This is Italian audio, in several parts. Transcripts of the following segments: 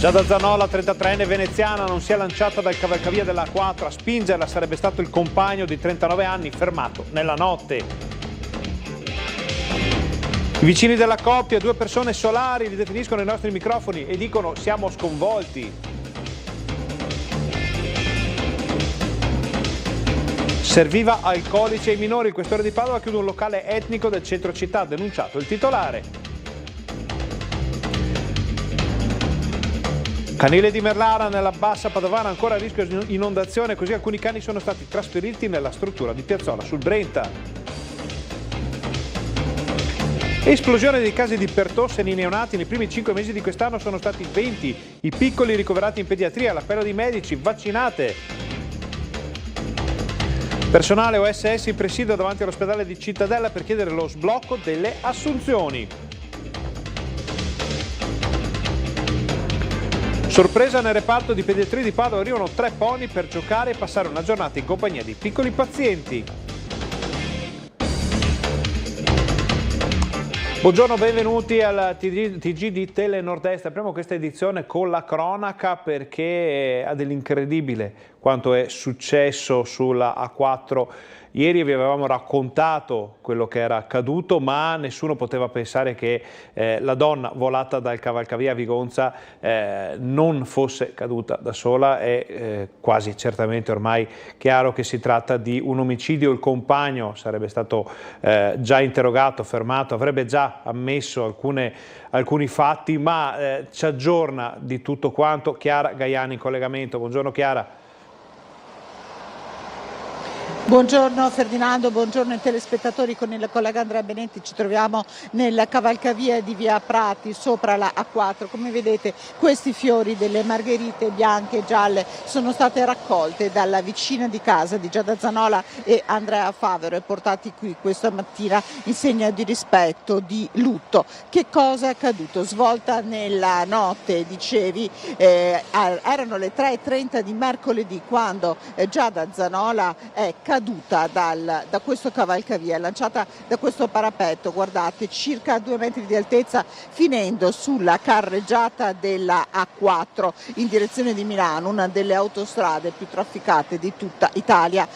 Giada Zanola, 33enne veneziana, non si è lanciata dal cavalcavia della A4, a spingerla sarebbe stato il compagno di 39 anni fermato nella notte. I vicini della coppia, due persone solari, li definiscono i nostri microfoni e dicono: siamo sconvolti. Serviva alcolici ai minori, il questore di Padova chiude un locale etnico del centro città, denunciato il titolare. Canile di Merlara nella bassa padovana, ancora a rischio di inondazione, così alcuni cani sono stati trasferiti nella struttura di Piazzola sul Brenta. Esplosione dei casi di pertosse nei neonati, nei primi 5 mesi di quest'anno sono stati 20 i piccoli ricoverati in pediatria, l'appello dei medici: vaccinate. Personale OSS in presidio davanti all'ospedale di Cittadella per chiedere lo sblocco delle assunzioni. Sorpresa nel reparto di pediatria di Padova, arrivano 3 pony per giocare e passare una giornata in compagnia di piccoli pazienti. Buongiorno, benvenuti al TG di Tele Nord-Est. Apriamo questa edizione con la cronaca perché ha dell'incredibile quanto è successo sulla A4. Ieri vi avevamo raccontato quello che era accaduto, ma nessuno poteva pensare che la donna volata dal cavalcavia a Vigonza non fosse caduta da sola. È quasi certamente ormai chiaro che si tratta di un omicidio. Il compagno sarebbe stato già interrogato, fermato, avrebbe già ammesso alcuni fatti, ma ci aggiorna di tutto quanto Chiara Gaiani in collegamento. Buongiorno Chiara. Buongiorno Ferdinando, buongiorno ai telespettatori. Con il collega Andrea Benetti ci troviamo nella cavalcavia di via Prati sopra la A4. Come vedete, questi fiori delle margherite bianche e gialle sono state raccolte dalla vicina di casa di Giada Zanola e Andrea Favero e portati qui questa mattina in segno di rispetto, di lutto. Che cosa è accaduto? Svolta nella notte, dicevi, erano le 3:30 di mercoledì quando Giada Zanola è caduta da questo cavalcavia, lanciata da questo parapetto, guardate, circa 2 metri di altezza, finendo sulla carreggiata della A4 in direzione di Milano, una delle autostrade più trafficate di tutta Italia.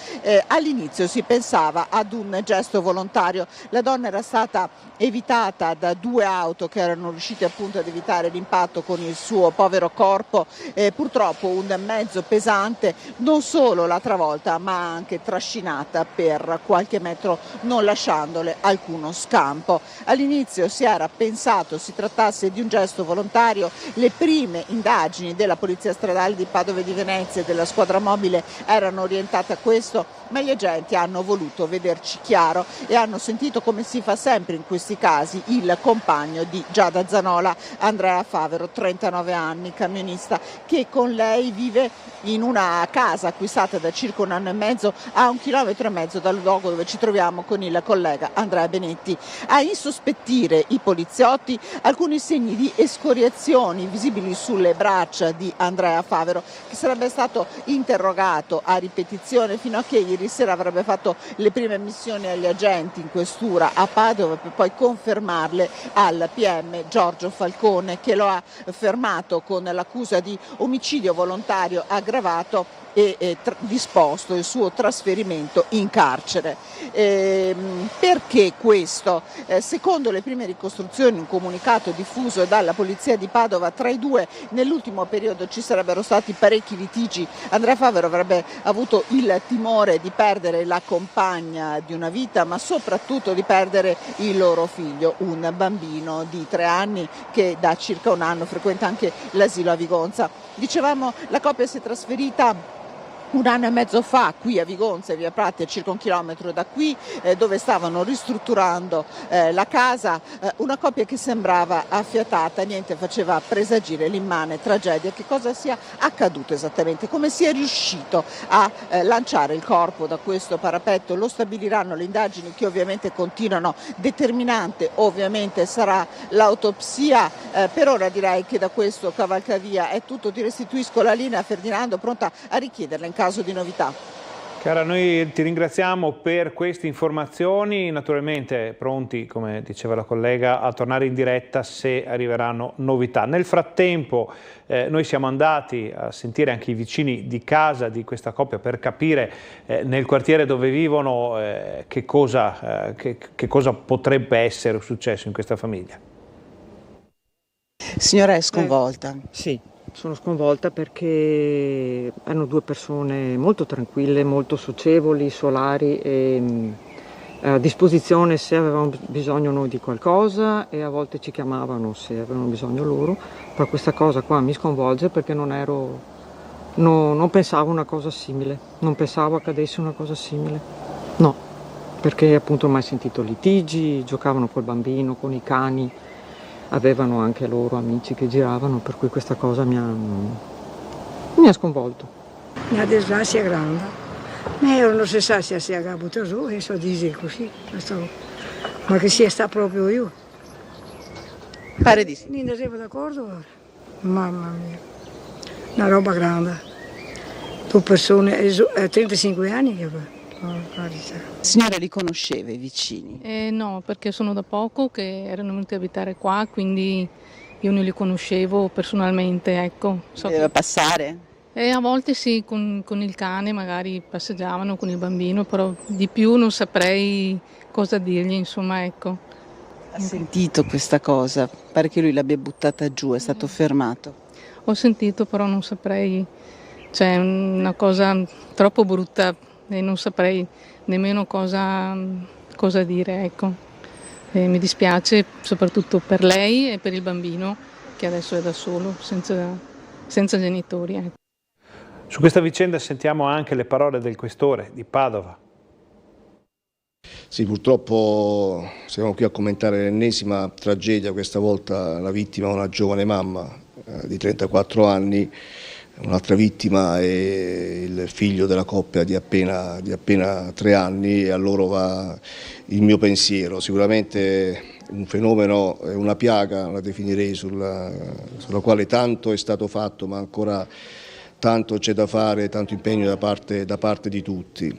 All'inizio si pensava ad un gesto volontario. La donna era stata evitata da 2 auto che erano riuscite appunto ad evitare l'impatto con il suo povero corpo. Purtroppo un mezzo pesante non solo l'ha travolta, ma anche trascinata per qualche metro, non lasciandole alcuno scampo. All'inizio si era pensato si trattasse di un gesto volontario. Le prime indagini della Polizia Stradale di Padova e di Venezia e della squadra mobile erano orientate a questo, ma gli agenti hanno voluto vederci chiaro e hanno sentito, come si fa sempre in questi casi, il compagno di Giada Zanola, Andrea Favero, 39 anni, camionista, che con lei vive in una casa acquistata da circa 1 anno e mezzo a 1,5 chilometri dal luogo dove ci troviamo con il collega Andrea Benetti. A insospettire i poliziotti alcuni segni di escoriazioni visibili sulle braccia di Andrea Favero, che sarebbe stato interrogato a ripetizione fino a che ieri sera avrebbe fatto le prime missioni agli agenti in questura a Padova per poi confermarle al PM Giorgio Falcone, che lo ha fermato con l'accusa di omicidio volontario aggravato e disposto il suo trasferimento in carcere. Perché questo? Secondo le prime ricostruzioni, un comunicato diffuso dalla Polizia di Padova, tra i due nell'ultimo periodo ci sarebbero stati parecchi litigi. Andrea Favero avrebbe avuto il timore di perdere la compagna di una vita, ma soprattutto di perdere il loro figlio, un bambino di 3 anni che da circa 1 anno frequenta anche l'asilo a Vigonza. Dicevamo, la coppia si è trasferita 1 anno e mezzo fa qui a Vigonza, via Prati, a circa 1 chilometro da qui, dove stavano ristrutturando la casa, una coppia che sembrava affiatata, niente faceva presagire l'immane tragedia. Che cosa sia accaduto esattamente, come sia riuscito a lanciare il corpo da questo parapetto, lo stabiliranno le indagini che ovviamente continuano. Determinante ovviamente sarà l'autopsia. Per ora direi che da questo cavalcavia è tutto. Ti restituisco la linea, Ferdinando, pronta a richiederla in caso di novità. Chiara, noi ti ringraziamo per queste informazioni, naturalmente pronti, come diceva la collega, a tornare in diretta se arriveranno novità. Nel frattempo noi siamo andati a sentire anche i vicini di casa di questa coppia per capire nel quartiere dove vivono che cosa potrebbe essere successo in questa famiglia. Signora, è sconvolta? Sì. Sono sconvolta perché erano due persone molto tranquille, molto socievoli, solari e a disposizione se avevamo bisogno noi di qualcosa, e a volte ci chiamavano se avevano bisogno loro. Però questa cosa qua mi sconvolge perché non pensavo una cosa simile, non pensavo accadesse una cosa simile, no, perché appunto ho mai sentito litigi, giocavano col bambino, con i cani. Avevano anche loro amici che giravano, per cui questa cosa mi ha sconvolto. Una disgrazia grande, ma io non si sa se sia accaduto su, e so dire così, ma che sia sta proprio io. Pare di sì. Non siamo d'accordo? Mamma mia, una roba grande. Tu persone, 35 anni che Signora, li conosceva i vicini? No, perché sono da poco che erano venuti a abitare qua, quindi io non li conoscevo personalmente, ecco. Doveva passare? A volte sì, con il cane magari passeggiavano con il bambino, però di più non saprei cosa dirgli, insomma, ecco. Ha sentito questa cosa? Pare che lui l'abbia buttata giù, è stato fermato. Ho sentito, però non saprei, cioè una cosa troppo brutta e non saprei nemmeno cosa dire, ecco. Mi dispiace soprattutto per lei e per il bambino che adesso è da solo, senza genitori. Ecco. Su questa vicenda sentiamo anche le parole del questore di Padova. Sì, purtroppo siamo qui a commentare l'ennesima tragedia, questa volta la vittima è una giovane mamma di 34 anni. Un'altra vittima è il figlio della coppia di appena 3 anni, e a loro va il mio pensiero. Sicuramente un fenomeno, una piaga, la definirei, sulla quale tanto è stato fatto, ma ancora tanto c'è da fare, tanto impegno da parte di tutti.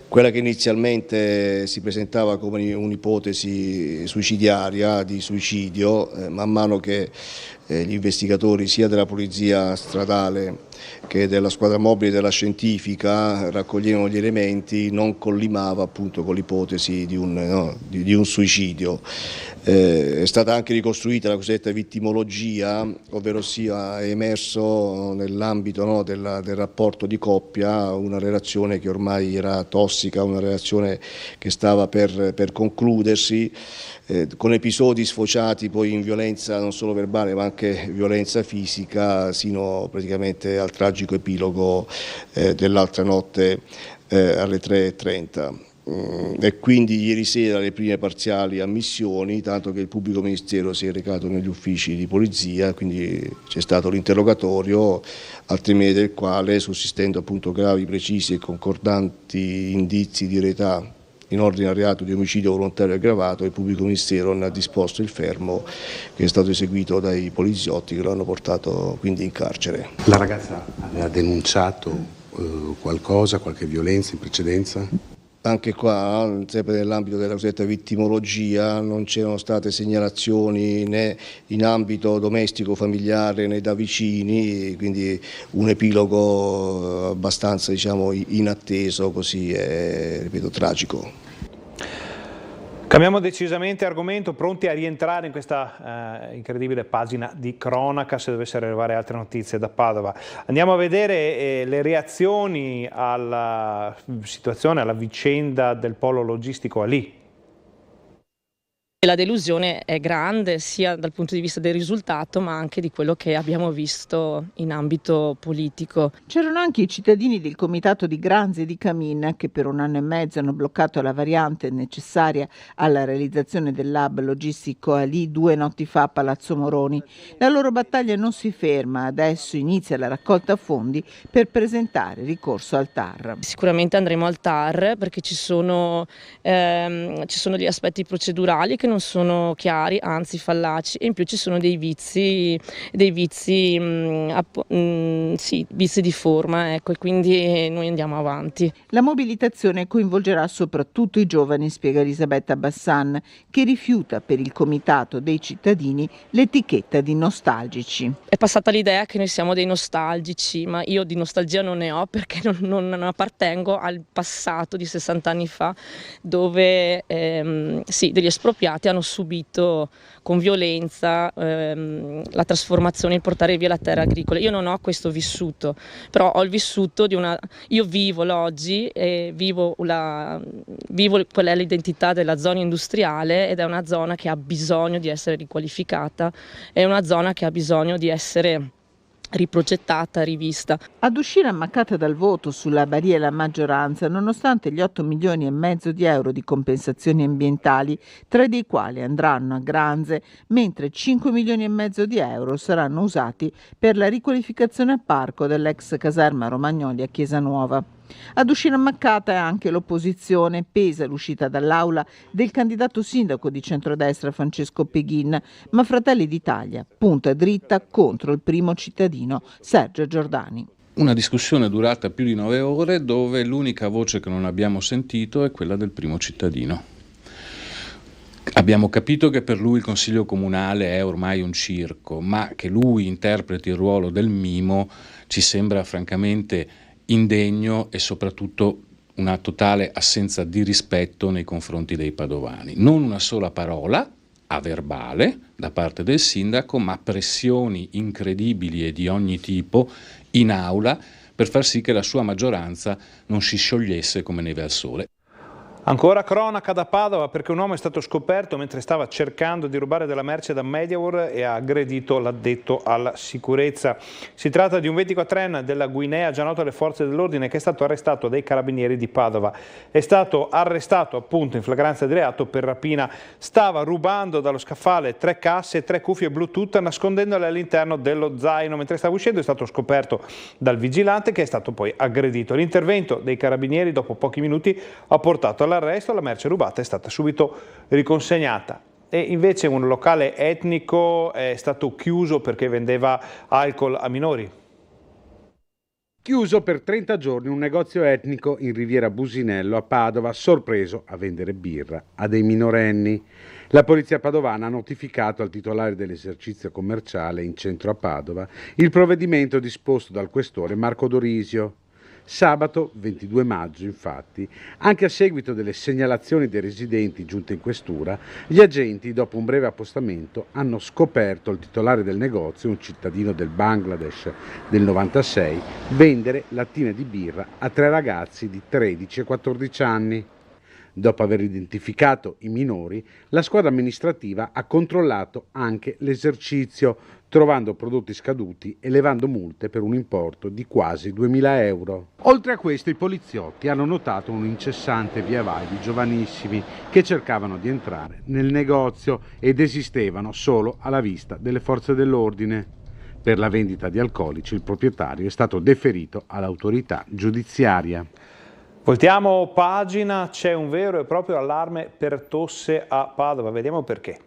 Quella che inizialmente si presentava come un'ipotesi suicidiaria, di suicidio, man mano che gli investigatori sia della polizia stradale che della squadra mobile della scientifica raccoglievano gli elementi, non collimava appunto con l'ipotesi di un suicidio. È stata anche ricostruita la cosiddetta vittimologia, ovvero sia è emerso nell'ambito del rapporto di coppia una relazione che ormai era tossica, una relazione che stava per concludersi, con episodi sfociati poi in violenza non solo verbale ma anche violenza fisica, sino praticamente al tragico epilogo dell'altra notte alle 3:30. E quindi ieri sera le prime parziali ammissioni, tanto che il pubblico ministero si è recato negli uffici di polizia, quindi c'è stato l'interrogatorio, al termine del quale, sussistendo appunto gravi, precisi e concordanti indizi di reità in ordine al reato di omicidio volontario aggravato, il pubblico ministero ne ha disposto il fermo, che è stato eseguito dai poliziotti che lo hanno portato quindi in carcere. La ragazza aveva denunciato qualcosa, qualche violenza in precedenza? Anche qua, sempre nell'ambito della cosiddetta vittimologia, non c'erano state segnalazioni né in ambito domestico familiare né da vicini, quindi un epilogo abbastanza, diciamo, inatteso, così è, ripeto, tragico. Cambiamo decisamente argomento, pronti a rientrare in questa incredibile pagina di cronaca se dovessero arrivare altre notizie da Padova. Andiamo a vedere le reazioni alla situazione, alla vicenda del polo logistico Ali. La delusione è grande sia dal punto di vista del risultato ma anche di quello che abbiamo visto in ambito politico. C'erano anche i cittadini del comitato di Granzi e di Camin che per 1 anno e mezzo hanno bloccato la variante necessaria alla realizzazione dell'hub logistico Ali 2 notti fa a Palazzo Moroni. La loro battaglia non si ferma, adesso inizia la raccolta fondi per presentare ricorso al TAR. Sicuramente andremo al TAR perché ci sono gli aspetti procedurali che non sono chiari, anzi fallaci, e in più ci sono dei vizi di forma, ecco, e quindi noi andiamo avanti. La mobilitazione coinvolgerà soprattutto i giovani, spiega Elisabetta Bassan, che rifiuta per il Comitato dei cittadini l'etichetta di nostalgici. È passata l'idea che noi siamo dei nostalgici, ma io di nostalgia non ne ho, perché non appartengo al passato di 60 anni fa, dove degli espropriati hanno subito con violenza la trasformazione, il portare via la terra agricola. Io non ho questo vissuto, però ho il vissuto io vivo l'oggi e vivo qual è l'identità della zona industriale, ed è una zona che ha bisogno di essere riqualificata, è una zona che ha bisogno di essere riprogettata, rivista. Ad uscire ammaccata dal voto sulla Baria la maggioranza, nonostante gli 8,5 milioni di euro di compensazioni ambientali, 3 dei quali andranno a Granze, mentre 5,5 milioni di euro saranno usati per la riqualificazione a parco dell'ex caserma Romagnoli a Chiesa Nuova. Ad uscire ammaccata è anche l'opposizione, pesa l'uscita dall'aula del candidato sindaco di centrodestra Francesco Peghin, ma Fratelli d'Italia punta dritta contro il primo cittadino Sergio Giordani. Una discussione durata più di 9 ore, dove l'unica voce che non abbiamo sentito è quella del primo cittadino. Abbiamo capito che per lui il Consiglio Comunale è ormai un circo, ma che lui interpreti il ruolo del mimo ci sembra francamente indegno, e soprattutto una totale assenza di rispetto nei confronti dei padovani. Non una sola parola a verbale da parte del sindaco, ma pressioni incredibili e di ogni tipo in aula per far sì che la sua maggioranza non si sciogliesse come neve al sole. Ancora cronaca da Padova, perché un uomo è stato scoperto mentre stava cercando di rubare della merce da Mediaworld e ha aggredito l'addetto alla sicurezza. Si tratta di un 24enne della Guinea, già noto alle forze dell'ordine, che è stato arrestato dai carabinieri di Padova. È stato arrestato appunto in flagranza di reato per rapina. Stava rubando dallo scaffale 3 casse e 3 cuffie Bluetooth, nascondendole all'interno dello zaino. Mentre stava uscendo è stato scoperto dal vigilante, che è stato poi aggredito. L'intervento dei carabinieri dopo pochi minuti ha portato all'arresto. La merce rubata è stata subito riconsegnata. E invece un locale etnico è stato chiuso perché vendeva alcol a minori. Chiuso per 30 giorni un negozio etnico in Riviera Businello a Padova, sorpreso a vendere birra a dei minorenni. La polizia padovana ha notificato al titolare dell'esercizio commerciale in centro a Padova il provvedimento disposto dal questore Marco Dorisio. Sabato 22 maggio, infatti, anche a seguito delle segnalazioni dei residenti giunte in questura, gli agenti, dopo un breve appostamento, hanno scoperto il titolare del negozio, un cittadino del Bangladesh del 96, vendere lattine di birra a 3 ragazzi di 13 e 14 anni. Dopo aver identificato i minori, la squadra amministrativa ha controllato anche l'esercizio, trovando prodotti scaduti e levando multe per un importo di quasi 2.000 euro. Oltre a questo, i poliziotti hanno notato un incessante via vai di giovanissimi che cercavano di entrare nel negozio ed esistevano solo alla vista delle forze dell'ordine. Per la vendita di alcolici il proprietario è stato deferito all'autorità giudiziaria. Voltiamo pagina, c'è un vero e proprio allarme per tosse a Padova, vediamo perché.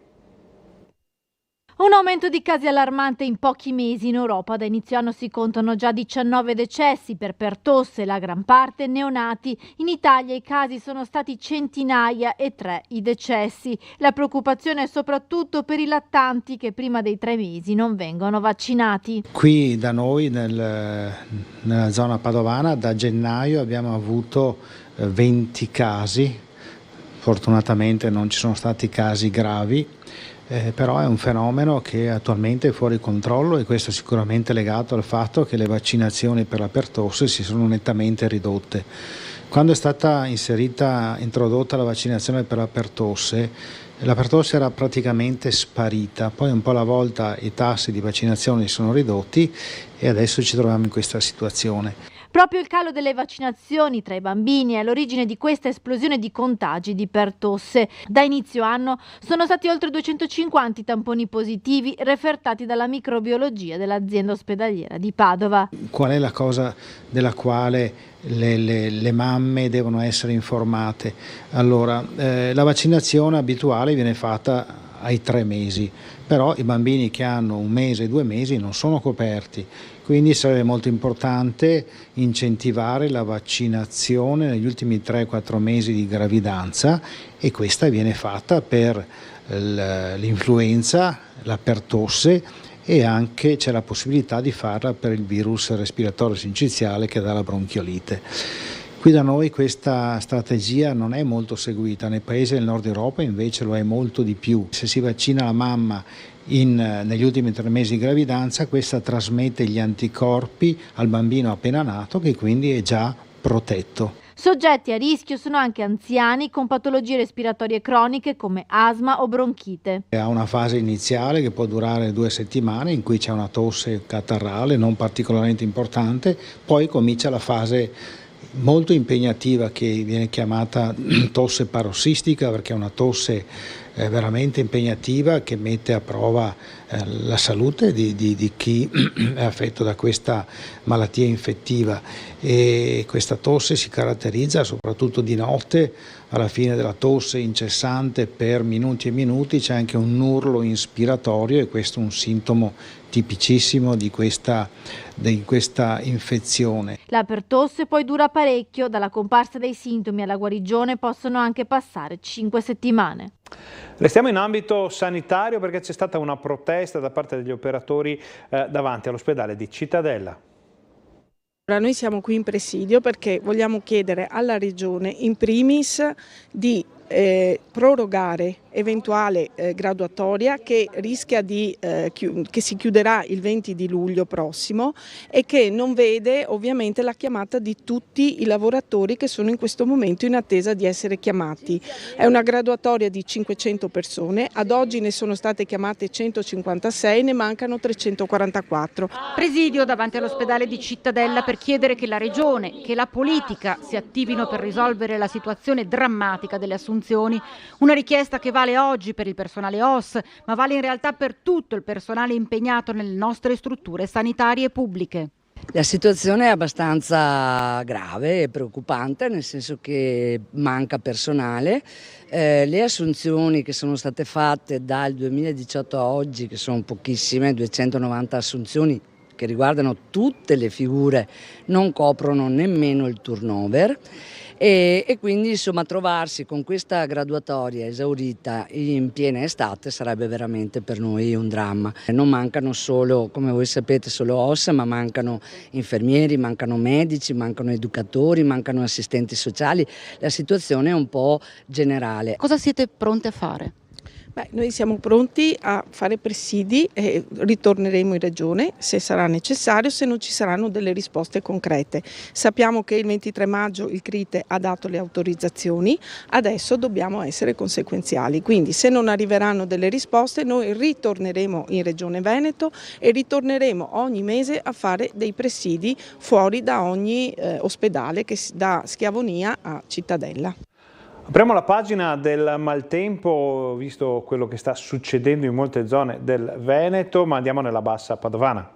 Un aumento di casi allarmante in pochi mesi in Europa. Da inizio anno si contano già 19 decessi per pertosse, la gran parte neonati. In Italia i casi sono stati centinaia e 3 i decessi. La preoccupazione è soprattutto per i lattanti che prima dei 3 mesi non vengono vaccinati. Qui da noi nella zona padovana da gennaio abbiamo avuto 20 casi. Fortunatamente non ci sono stati casi gravi. Però è un fenomeno che attualmente è fuori controllo, e questo è sicuramente legato al fatto che le vaccinazioni per la pertosse si sono nettamente ridotte. Quando è stata introdotta la vaccinazione per la pertosse era praticamente sparita, poi un po' alla volta i tassi di vaccinazione sono ridotti e adesso ci troviamo in questa situazione. Proprio il calo delle vaccinazioni tra i bambini è all'origine di questa esplosione di contagi di pertosse. Da inizio anno sono stati oltre 250 i tamponi positivi refertati dalla microbiologia dell'azienda ospedaliera di Padova. Qual è la cosa della quale le mamme devono essere informate? Allora, la vaccinazione abituale viene fatta ai 3 mesi, però i bambini che hanno 1 mese, 2 mesi non sono coperti, quindi sarebbe molto importante incentivare la vaccinazione negli ultimi 3-4 mesi di gravidanza, e questa viene fatta per l'influenza, la pertosse, e anche c'è la possibilità di farla per il virus respiratorio sinciziale che dà la bronchiolite. Qui da noi questa strategia non è molto seguita, nei paesi del nord Europa invece lo è molto di più. Se si vaccina la mamma negli ultimi 3 mesi di gravidanza, questa trasmette gli anticorpi al bambino appena nato, che quindi è già protetto. Soggetti a rischio sono anche anziani con patologie respiratorie croniche come asma o bronchite. Ha una fase iniziale che può durare 2 settimane in cui c'è una tosse catarrale non particolarmente importante, poi comincia la fase molto impegnativa che viene chiamata tosse parossistica, perché è una tosse veramente impegnativa che mette a prova la salute di chi è affetto da questa malattia infettiva, e questa tosse si caratterizza soprattutto di notte. Alla fine della tosse incessante per minuti e minuti c'è anche un urlo inspiratorio, e questo è un sintomo tipicissimo di questa infezione. La pertosse poi dura parecchio, dalla comparsa dei sintomi alla guarigione possono anche passare 5 settimane. Restiamo in ambito sanitario perché c'è stata una protesta da parte degli operatori davanti all'ospedale di Cittadella. Noi siamo qui in presidio perché vogliamo chiedere alla Regione in primis di prorogare eventuale graduatoria che rischia che si chiuderà il 20 di luglio prossimo e che non vede ovviamente la chiamata di tutti i lavoratori che sono in questo momento in attesa di essere chiamati. È una graduatoria di 500 persone, ad oggi ne sono state chiamate 156, ne mancano 344. Presidio davanti all'ospedale di Cittadella per chiedere che la Regione, che la politica si attivino per risolvere la situazione drammatica delle assunzioni. Una richiesta che vale oggi per il personale OSS, ma vale in realtà per tutto il personale impegnato nelle nostre strutture sanitarie pubbliche. La situazione è abbastanza grave e preoccupante, nel senso che manca personale. Le assunzioni che sono state fatte dal 2018 a oggi, che sono pochissime, 290 assunzioni che riguardano tutte le figure, non coprono nemmeno il turnover. E quindi insomma trovarsi con questa graduatoria esaurita in piena estate sarebbe veramente per noi un dramma. Non mancano solo, come voi sapete, solo OSS, ma mancano infermieri, mancano medici, mancano educatori, mancano assistenti sociali. La situazione è un po' generale. Cosa siete pronti a fare? Noi siamo pronti a fare presidi e ritorneremo in Regione se sarà necessario, se non ci saranno delle risposte concrete. Sappiamo che il 23 maggio il CRITE ha dato le autorizzazioni, adesso dobbiamo essere conseguenziali, quindi se non arriveranno delle risposte noi ritorneremo in Regione Veneto e ritorneremo ogni mese a fare dei presidi fuori da ogni ospedale, da Schiavonia a Cittadella. Apriamo la pagina del maltempo, visto quello che sta succedendo in molte zone del Veneto, ma andiamo nella bassa padovana.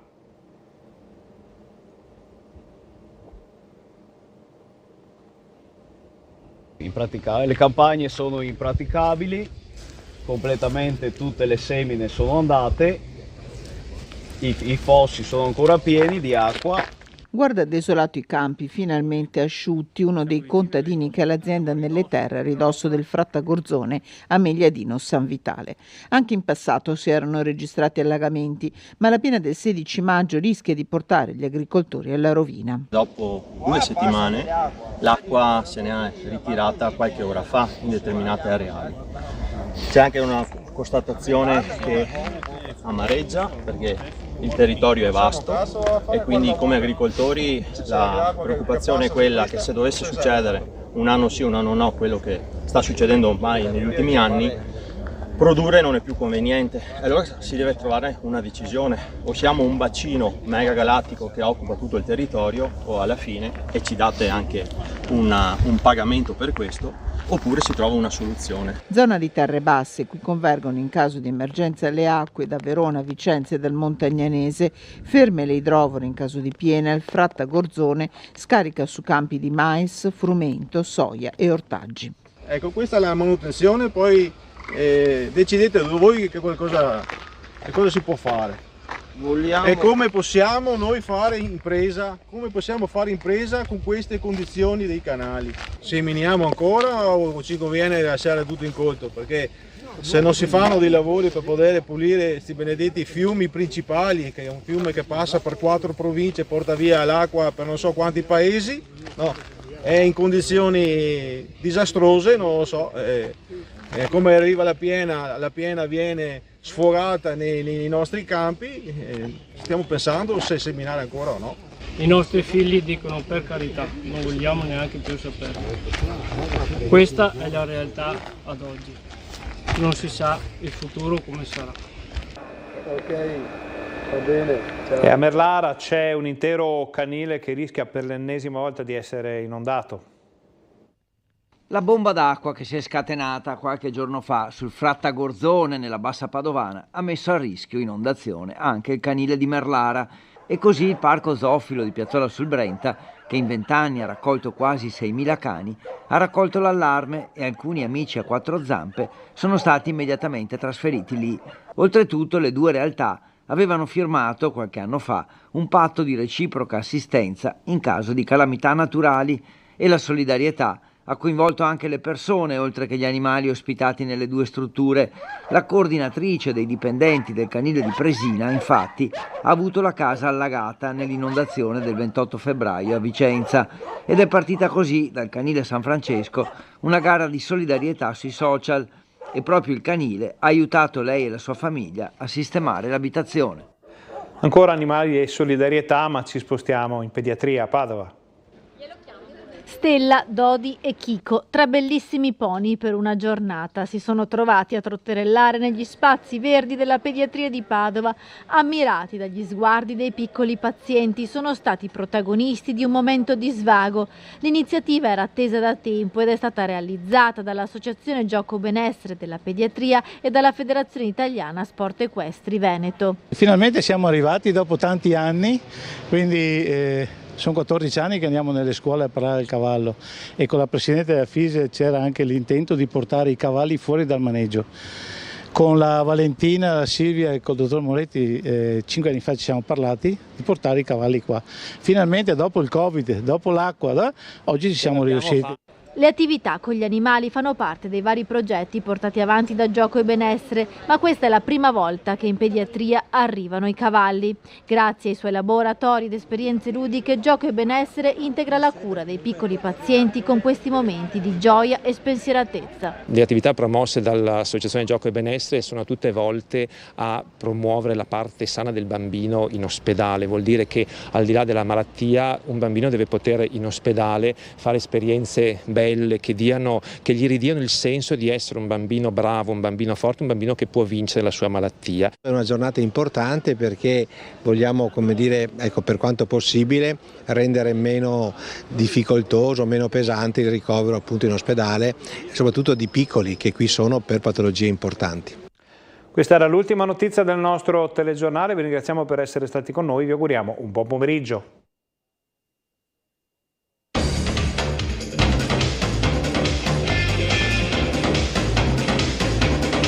Le campagne sono impraticabili, completamente tutte le semine sono andate, i fossi sono ancora pieni di acqua. Guarda desolato i campi finalmente asciutti, uno dei contadini che ha l'azienda nelle terre a ridosso del Frattagorzone a Megliadino San Vitale. Anche in passato si erano registrati allagamenti, ma la piena del 16 maggio rischia di portare gli agricoltori alla rovina. Dopo 2 settimane l'acqua se ne è ritirata qualche ora fa in determinate areali. C'è anche una constatazione che amareggia perché il territorio è vasto e quindi come agricoltori la preoccupazione è quella che se dovesse succedere un anno sì, un anno no, quello che sta succedendo ormai negli ultimi anni, produrre non è più conveniente. Allora si deve trovare una decisione: o siamo un bacino mega galattico che occupa tutto il territorio, o alla fine, e ci date anche un pagamento per questo, oppure si trova una soluzione. Zona di terre basse, qui convergono in caso di emergenza le acque da Verona, Vicenza e dal Montagnanese, ferme le idrovore in caso di piena, il Fratta Gorzone scarica su campi di mais, frumento, soia e ortaggi. Ecco, questa è la manutenzione, poi decidete voi che cosa si può fare. E come possiamo noi fare impresa? Come possiamo fare impresa con queste condizioni dei canali? Seminiamo ancora o ci conviene lasciare tutto incolto? Perché se non si fanno dei lavori per poter pulire questi benedetti fiumi principali, che è un fiume che passa per 4 province e porta via l'acqua per non so quanti paesi, no, è in condizioni disastrose, non lo so. Come arriva la piena viene sfogata nei nostri campi, stiamo pensando se seminare ancora o no. I nostri figli dicono: per carità, non vogliamo neanche più saperlo. Questa è la realtà ad oggi, non si sa il futuro come sarà. Ok, va bene. Ciao. E a Merlara c'è un intero canile che rischia per l'ennesima volta di essere inondato. La bomba d'acqua che si è scatenata qualche giorno fa sul Fratta Gorzone nella Bassa Padovana ha messo a rischio inondazione anche il canile di Merlara, e così il parco zoofilo di Piazzola sul Brenta, che in 20 anni ha raccolto quasi 6.000 cani, ha raccolto l'allarme e alcuni amici a 4 zampe sono stati immediatamente trasferiti lì. Oltretutto le due realtà avevano firmato qualche anno fa un patto di reciproca assistenza in caso di calamità naturali, e la solidarietà ha coinvolto anche le persone, oltre che gli animali ospitati nelle due strutture. La coordinatrice dei dipendenti del canile di Presina, infatti, ha avuto la casa allagata nell'inondazione del 28 febbraio a Vicenza, ed è partita così dal canile San Francesco una gara di solidarietà sui social, e proprio il canile ha aiutato lei e la sua famiglia a sistemare l'abitazione. Ancora animali e solidarietà, ma ci spostiamo in pediatria a Padova. Stella, Dodi e Chico, 3 bellissimi pony per una giornata, si sono trovati a trotterellare negli spazi verdi della pediatria di Padova, ammirati dagli sguardi dei piccoli pazienti. Sono stati protagonisti di un momento di svago. L'iniziativa era attesa da tempo ed è stata realizzata dall'Associazione Gioco Benessere della Pediatria e dalla Federazione Italiana Sport Equestri Veneto. Finalmente siamo arrivati dopo tanti anni, quindi sono 14 anni che andiamo nelle scuole a parlare del cavallo, e con la Presidente della FISE c'era anche l'intento di portare i cavalli fuori dal maneggio. Con la Valentina, la Silvia e col dottor Moretti 5 anni fa ci siamo parlati di portare i cavalli qua. Finalmente dopo il Covid, dopo l'acqua, oggi ci siamo riusciti. Le attività con gli animali fanno parte dei vari progetti portati avanti da Gioco e Benessere, ma questa è la prima volta che in pediatria arrivano i cavalli. Grazie ai suoi laboratori ed esperienze ludiche, Gioco e Benessere integra la cura dei piccoli pazienti con questi momenti di gioia e spensieratezza. Le attività promosse dall'Associazione Gioco e Benessere sono tutte volte a promuovere la parte sana del bambino in ospedale. Vuol dire che al di là della malattia un bambino deve poter in ospedale fare esperienze belle, che gli ridiano il senso di essere un bambino bravo, un bambino forte, un bambino che può vincere la sua malattia. È una giornata importante perché vogliamo, come dire, per quanto possibile rendere meno difficoltoso, meno pesante il ricovero appunto in ospedale, soprattutto di piccoli che qui sono per patologie importanti. Questa era l'ultima notizia del nostro telegiornale, vi ringraziamo per essere stati con noi, vi auguriamo un buon pomeriggio.